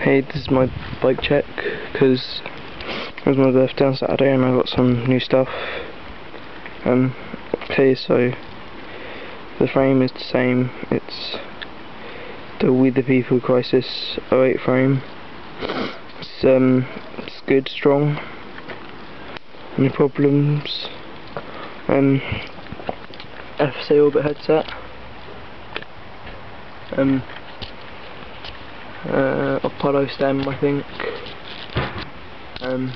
Hey, this is my bike check because it was my birthday on Saturday and I got some new stuff. Okay, so the frame is the same. It's the We the People Crisis 08 frame. It's good, strong, no problems. FSA orbit headset. Apollo stem, I think. And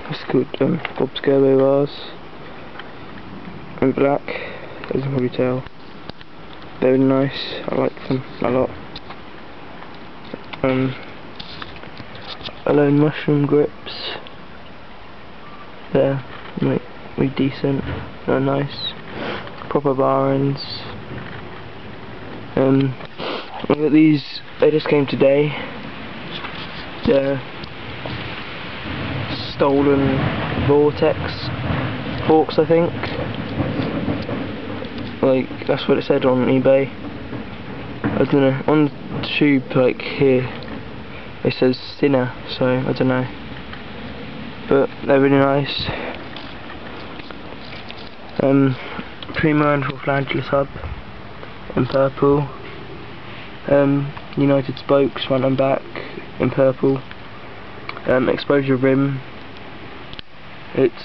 it's called Bob SCERBOS bars in black, as you can probably tell. They're really nice, I like them a lot. Alone mushroom grips. They're really decent, they're nice. Proper barends. Look at these, they just came today. They're stolen VORTEX forks, I think. Like, that's what it said on eBay. I don't know, on the tube, like here, it says Sinner, so I don't know. But they're really nice. PRIMO and flangeless hub in purple. United spokes front and back in purple. Exposure rim. It's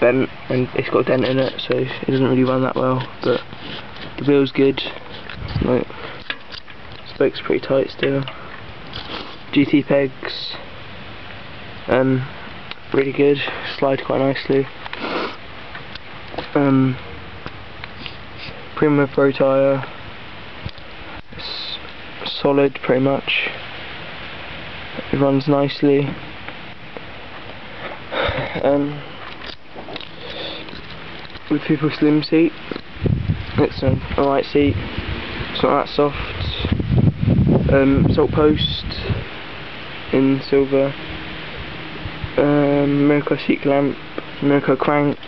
bent and it's got a dent in it, so it doesn't really run that well. But the wheel's good. Like, spokes pretty tight still. GT pegs. Really good. Slide quite nicely. PRIMO Pro tyre. It's solid pretty much. It runs nicely. With people slim seat. It's an alright seat. It's not that soft. Salt post in silver. MIRRACO seat clamp. MIRRACO cranks.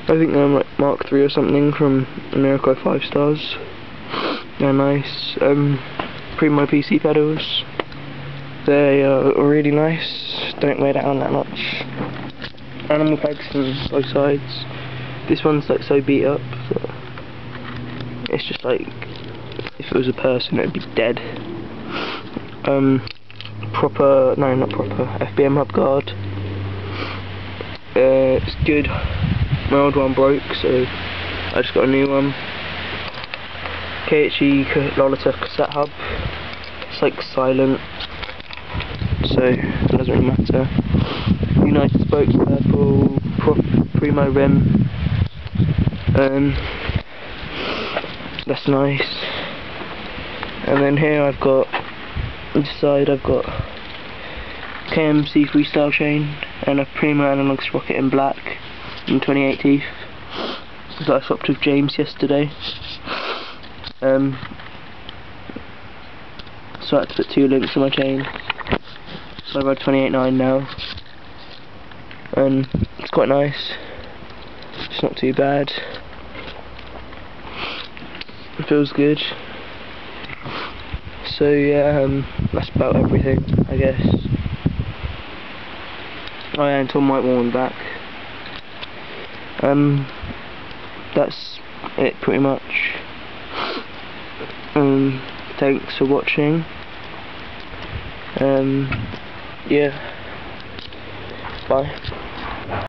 I think they're like Mark 3 or something from MIRRACO 5 stars. They're nice. PRIMO PC pedals. They are really nice. Don't weigh down that much. Animal pegs on both sides. This one's like so beat up that it's just like if it was a person it'd be dead. Proper, no, not proper. FBM hub guard. It's good. My old one broke, so I just got a new one. LOLITA cassette hub. It's like silent, so it doesn't really matter. United spokes purple. PRIMO rim. That's nice. And then here I've got, this side I've got KMC FREESTYLE chain and a PRIMO analogue sprocket in black in 28 teeth that I swapped with James yesterday. So I had to put 2 links on my chain, so I've had 28.9 now, and it's quite nice. It's not too bad. It feels good. So yeah, that's about everything, I guess. Oh yeah, and Tom might want one back. That's it pretty much. Thanks for watching. Yeah. Bye.